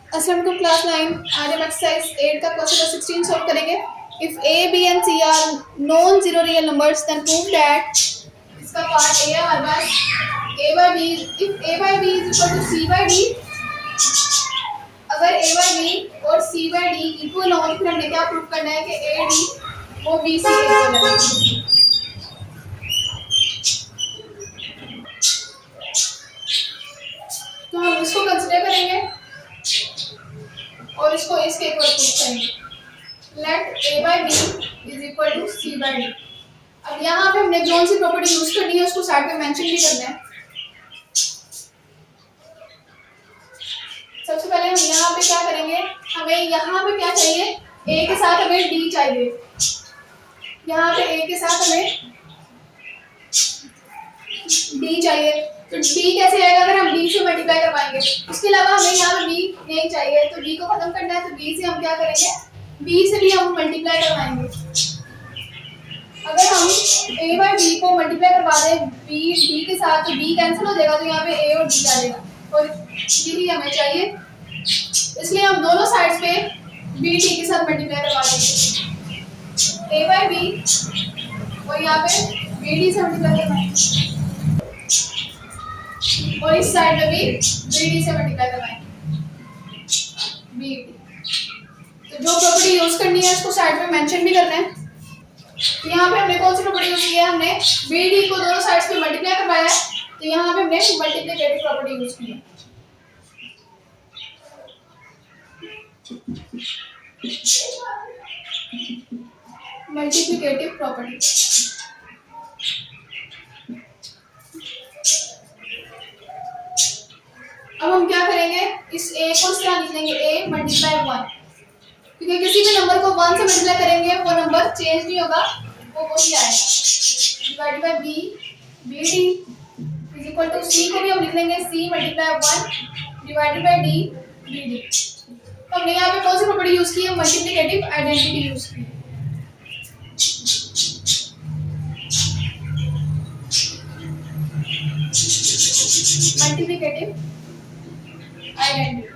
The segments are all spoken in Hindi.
अस्सलाम वालेकुम क्लास 9। आज हम एक्सरसाइज 8 का क्वेश्चन नंबर 16 सॉल्व करेंगे। If A B and C are non zero real numbers then prove that, इसका पार्ट ए है हमारे पास, A by B, if A by B is equal to C by D, अगर ए बाय बी और सी बाय डी इक्वल हो तो फिर हमने क्या प्रूव करना है कि ए डी वो बी सी के इक्वल है। तो हम इसको कंसीडर करेंगे और इसको इसके इक्वल प्रूव करेंगे। Let a by B is equal to C by d. अब यहाँ पे हमने कौन सी प्रॉपर्टी यूज करनी है उसको साइड में मेंशन भी करना है। सबसे पहले हम यहाँ पे क्या करेंगे, हमें यहाँ पे क्या चाहिए, ए के साथ हमें डी चाहिए। यहाँ पे ए के साथ हमें डी चाहिए, तो डी कैसे आएगा अगर हम डी से मल्टीप्लाई करवाएंगे। उसके अलावा हमें यहाँ पे बी नहीं चाहिए, तो बी को खत्म करना है, तो बी से हम क्या करेंगे, बी से भी हम मल्टीप्लाई करवाएंगे। अगर हम a बाय b को मल्टीप्लाई करवा दें b d के साथ, तो b कैंसिल हो जाएगा, तो यहाँ पे a और d आ जाएगा और यही हमें चाहिए। इसलिए हम दोनों साइड्स पे b d के साथ मल्टीप्लाई करवा देंगे, a बाय b और यहाँ पे b d से मल्टीप्लाई करवाएंगे और इस साइड में भी b d से मल्टीप्लाई करवाएंगे b d। तो जो प्रॉपर्टी यूज करनी है उसको साइड में मेंशन भी करना है। यहाँ पे हमने कौन सी प्रॉपर्टी यूज की है, हमने BD को दोनों साइड्स पे मल्टीप्लाई करवाया है, तो यहाँ पे हमने मल्टीप्लिकेटिव प्रॉपर्टी यूज की है। Multiplicative property. अब हम क्या करेंगे, इस a को इस तरह लिख लेंगे, a मल्टीप्लाई 1, क्योंकि किसी भी नंबर को 1 से मल्टीप्लाई करेंगे वो नंबर चेंज नहीं होगा, वो वही आएगा। Divide by b, bd is equal to c को भी हम लिख लेंगे c multiply 1 divided by d, bd। तो हमने यहाँ पे कौन सी प्रॉपर्टी यूज की है, मल्टीप्लिकेटिव आइडेंटिटी यूज की है। Multiplicative identity.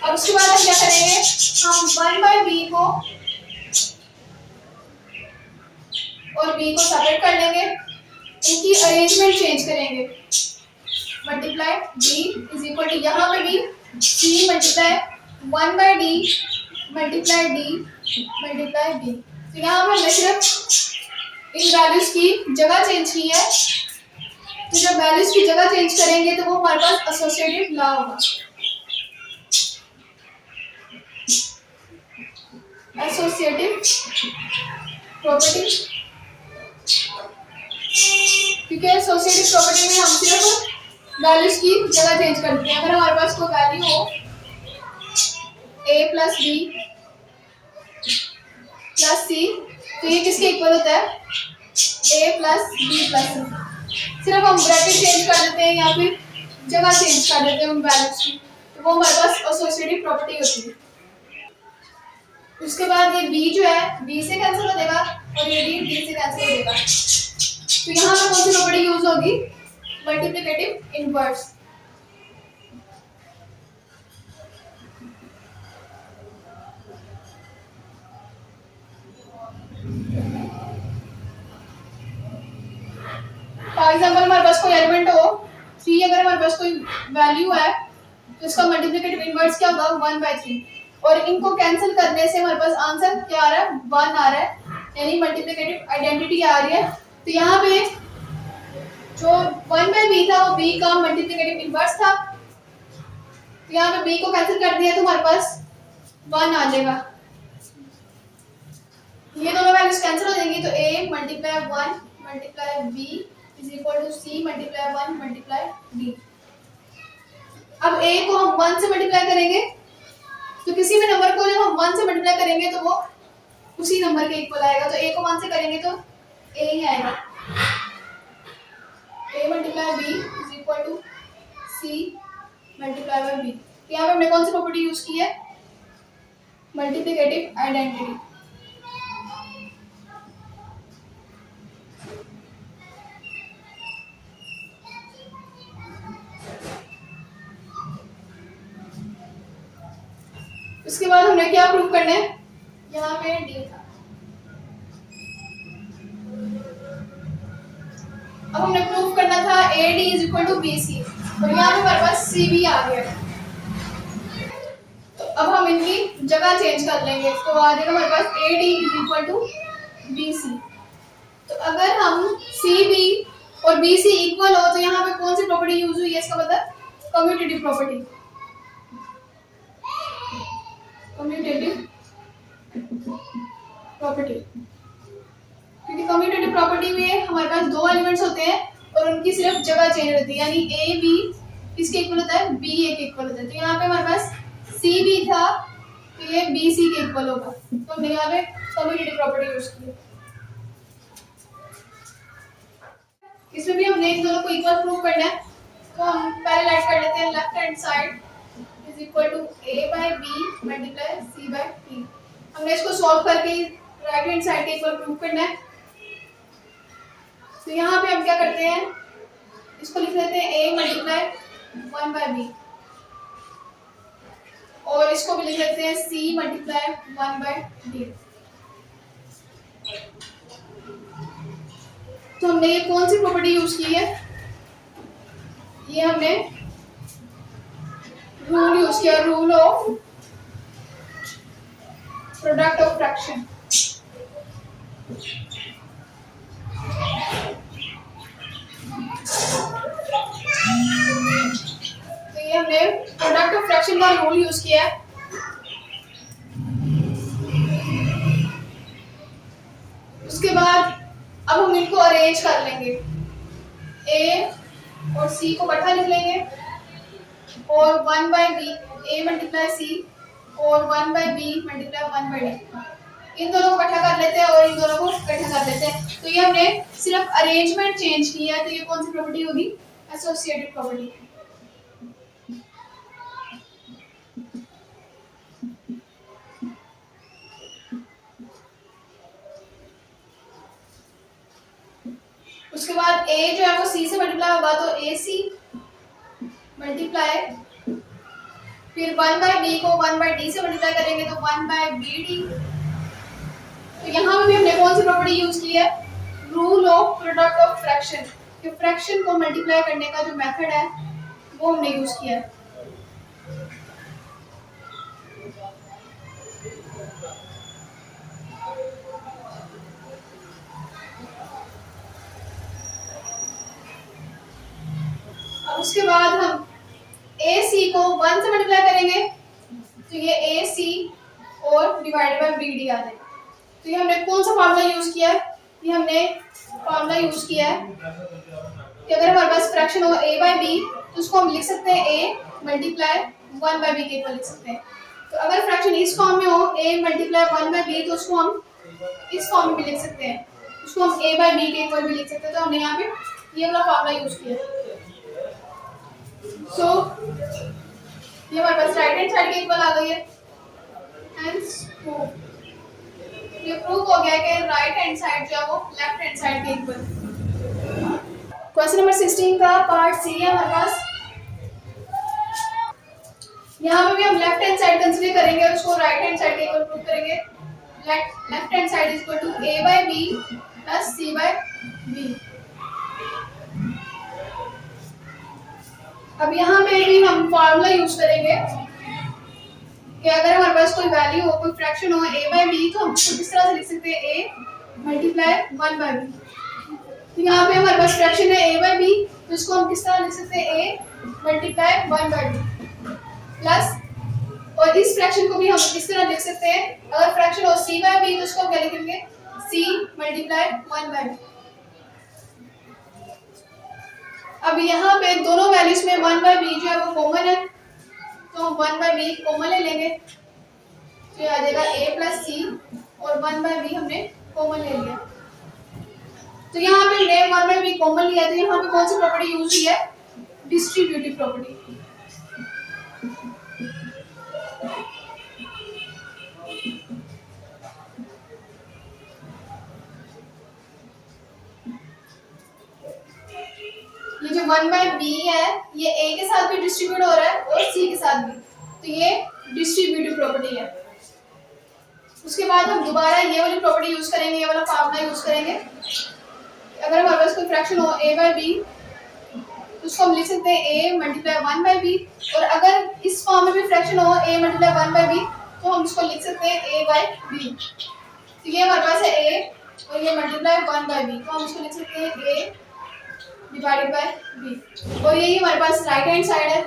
अब उसके बाद हम क्या करेंगे, हम 1 बाय b को और b को सेपरेट कर लेंगे, इनकी अरेंजमेंट चेंज करेंगे। Multiply b is equal to यहाँ पे भी c multiply 1 by d multiply d multiply b। तो यहाँ पर हमने सिर्फ इन वैल्यूज की जगह चेंज की है, तो जब वैल्यूज की जगह चेंज करेंगे तो वो हमारे पास एसोसिएटिव ना होगा। एसोसिएटिव प्रॉपर्टी, क्योंकि एसोसिएटिव प्रॉपर्टी में हम सिर्फ वैल्यूज की जगह चेंज करते हैं। अगर हमारे पास कोई वैल्यू हो a plus b plus c, तो ये किसके इक्वल होता है, a plus b plus c। सिर्फ हम ब्रैकेट चेंज कर देते हैं या फिर जगह चेंज कर देते हैं उन वैल्यूज की, तो वो हमारे पास एसोसिएटिव प्रॉपर्टी होती है। उसके बाद ये b जो है b से कैंसिल हो जाएगा और ये d से कैंसिल हो जाएगा। तो यहाँ पर कौन सी प्रॉपर्टी यूज होगी, मल्टीप्लिकेटिव इनवर्स। फॉर एग्जांपल हमारे पास कोई एलिमेंट हो 3, अगर हमारे पास कोई वैल्यू है तो इसका मल्टीप्लिकेटिव इनवर्स क्या होगा, 1 बाय 3, और इनको कैंसिल करने से हमारे पास आंसर क्या आ रहा है, 1 आ रहा है, यानी मल्टीप्लिकेटिव आइडेंटिटी आ रही है। तो यहाँ पे जो 1 बाय b था वो b का मल्टीप्लिकेटिव इनवर्स था, तो यहाँ पे b को कैंसिल कर दिया तो हमारे पास 1 आ जाएगा। ये दोनों वैल्यूज कैंसिल हो जाएंगी, तो a multiply 1 multiply b is equal to c multiply 1 multiply b। अब a को हम 1 से मल्टीप्लाई करेंगे, तो किसी भी नंबर को जब हम 1 से मल्टीप्लाई करेंगे तो वो उसी नंबर के इक्वल आएगा। तो a को 1 से करेंगे तो a ही आएगा, a multiply b is equal to c multiply by b। यहाँ पे हमने कौन सी प्रॉपर्टी यूज की है, मल्टीप्लिकेटिव आइडेंटिटी। उसके बाद हमने क्या प्रूव करना है, यहाँ पे डी था, अब हमने प्रूव करना था a D is equal to B c, और यहाँ पे हमारे पास सी बी आ गया। तो अब हम इनकी जगह चेंज कर लेंगे, तो आ जाएगा हमारे पास A D is equal to B C. तो अगर हम सी बी और बी सी इक्वल हो तो यहाँ पे कौन सी प्रॉपर्टी यूज हुई है, इसका मतलब कम्यूटेटिव प्रॉपर्टी। कम्यूटेटिव प्रॉपर्टी, क्योंकि कम्यूटेटिव प्रॉपर्टी में हमारे पास दो एलिमेंट्स होते हैं और उनकी सिर्फ जगह चेंज होती है, यानी ए बी किसके इक्वल होता है, बी ए के इक्वल होता है। तो यहाँ पे हमारे पास सी बी था तो ये बी सी के इक्वल होगा, तो हमने यहाँ पे कम्यूटेटिव प्रॉपर्टी यूज की है। इसमें भी हमने इन दोनों को इक्वल प्रूव करना है, तो हम पहले राइट कर लेते हैं left hand side is equal to a by B multiply c by t. हमने इसको सॉल्व करके राइट हैंड साइड के इक्वल प्रूव करना है। तो यहाँ पे हम क्या करते हैं, इसको लिख लेते हैं ए मल्टीप्लाई 1 बाय बी, और इसको भी लिख लेते हैं सी मल्टीप्लाई 1 बाय डी। तो हमने ये कौन सी प्रॉपर्टी यूज की है, ये हमने रूल यूज किया, rule of product of fraction. तो ये हमने प्रोडक्ट ऑफ फ्रैक्शन का रूल यूज किया है। उसके बाद अब हम इनको अरेंज कर लेंगे, ए और सी को इकट्ठा लिख लेंगे, और 1 by B, A multiply C और 1 by B multiply 1 by D, इन दोनों को इकट्ठा कर लेते हैं और इन दोनों को इकट्ठा कर लेते हैं। तो ये हमने सिर्फ अरेंजमेंट चेंज किया है, तो ये कौन सी प्रॉपर्टी होगी, एसोसिएटिव प्रॉपर्टी। उसके बाद a जो है वो c से मल्टीप्लाई होगा, तो ac मल्टीप्लाई, फिर 1 बाय b को 1 बाय d से मल्टीप्लाई करेंगे तो 1 बाय bd। तो यहाँ पे भी हमने कौन सी प्रॉपर्टी यूज की है, rule of product of fraction, कि फ्रैक्शन को मल्टीप्लाई करने का जो मेथड है वो हमने यूज किया है। उसके बाद हम AC को 1 से मल्टीप्लाई करेंगे तो ये AC और डिवाइडेड बाय BD आ जाएगा। तो ये हमने कौन सा फार्मूला यूज किया है, ये हमने फार्मूला यूज किया है कि अगर हमारे पास फ्रैक्शन हो A बाय B तो उसको हम लिख सकते हैं A मल्टीप्लाई 1 बाय B के इक्वल लिख सकते हैं। तो अगर फ्रैक्शन इस फॉर्म में हो A मल्टीप्लाई 1 बाय B तो उसको हम इस फॉर्म में भी लिख सकते हैं, उसको हम A बाय B के इक्वल भी लिख सकते हैं। तो हमने यहाँ पे ये वाला फार्मूला यूज किया। सो ये हमारे पास राइट हैंड साइड के इक्वल आ गई है, हेंस प्रूव। ये प्रूव हो गया कि राइट हैंड साइड जो है वो लेफ्ट हैंड साइड के इक्वल। क्वेश्चन नंबर 16 का पार्ट सी है हमारे पास। यहाँ पे भी हम लेफ्ट हैंड साइड कंसीडर करेंगे और उसको राइट हैंड साइड के इक्वल प्रूव करेंगे। Left hand side is equal to a by b plus c by b। अब यहाँ पे भी हम फार्मूला यूज करेंगे कि अगर हमारे पास कोई वैल्यू हो, कोई फ्रैक्शन हो a बाय b तो हम इसको किस तरह से लिख सकते हैं, a मल्टीप्लाई 1 बाय b। तो यहाँ पे हमारे पास फ्रैक्शन है a बाय b तो इसको हम किस तरह लिख सकते हैं, a multiply 1 by b plus, और इस फ्रैक्शन को भी हम किस तरह लिख सकते हैं, अगर फ्रैक्शन हो c बाय b तो इसको हम क्या लिखेंगे, c मल्टीप्लाई 1 बाय b। अब यहाँ पे दोनों वैल्यूज में 1 बाय b जो है वो कॉमन है, तो हम 1 बाय b कॉमन ले लेंगे तो ये आ जाएगा a प्लस c, और 1 बाय b हमने कॉमन ले लिया। तो यहाँ पे हमने 1 बाय b कॉमन लिया, तो यहाँ पे कौन सी प्रॉपर्टी यूज की है, डिस्ट्रीब्यूटिव प्रॉपर्टी। ये जो 1 बाय b है ये a के साथ भी डिस्ट्रीब्यूट हो रहा है और c के साथ भी, तो ये डिस्ट्रीब्यूटिव प्रॉपर्टी है। उसके बाद हम दोबारा ये वाली प्रॉपर्टी यूज करेंगे, ये वाला फार्मूला यूज करेंगे। अगर हमारे पास कोई फ्रैक्शन हो a बाई बी, तो उसको हम लिख सकते हैं a मल्टीप्लाई 1 बाई बी। और अगर इस फॉर्म में भी फ्रैक्शन हो a मल्टीप्लाई 1 बाई बी, तो हम उसको लिख सकते हैं a बाई बी। तो ये हमारे पास है a और ये मल्टीप्लाई 1 बाई बी, तो हम उसको लिख सकते हैं a डिवाइडेड बाय बी। और यही हमारे पास राइट हैंड साइड है।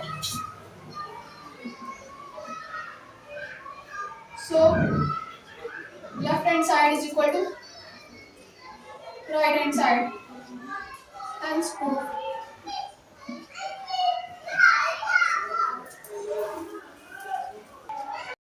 So left hand side is equal to right hand side. Thanks.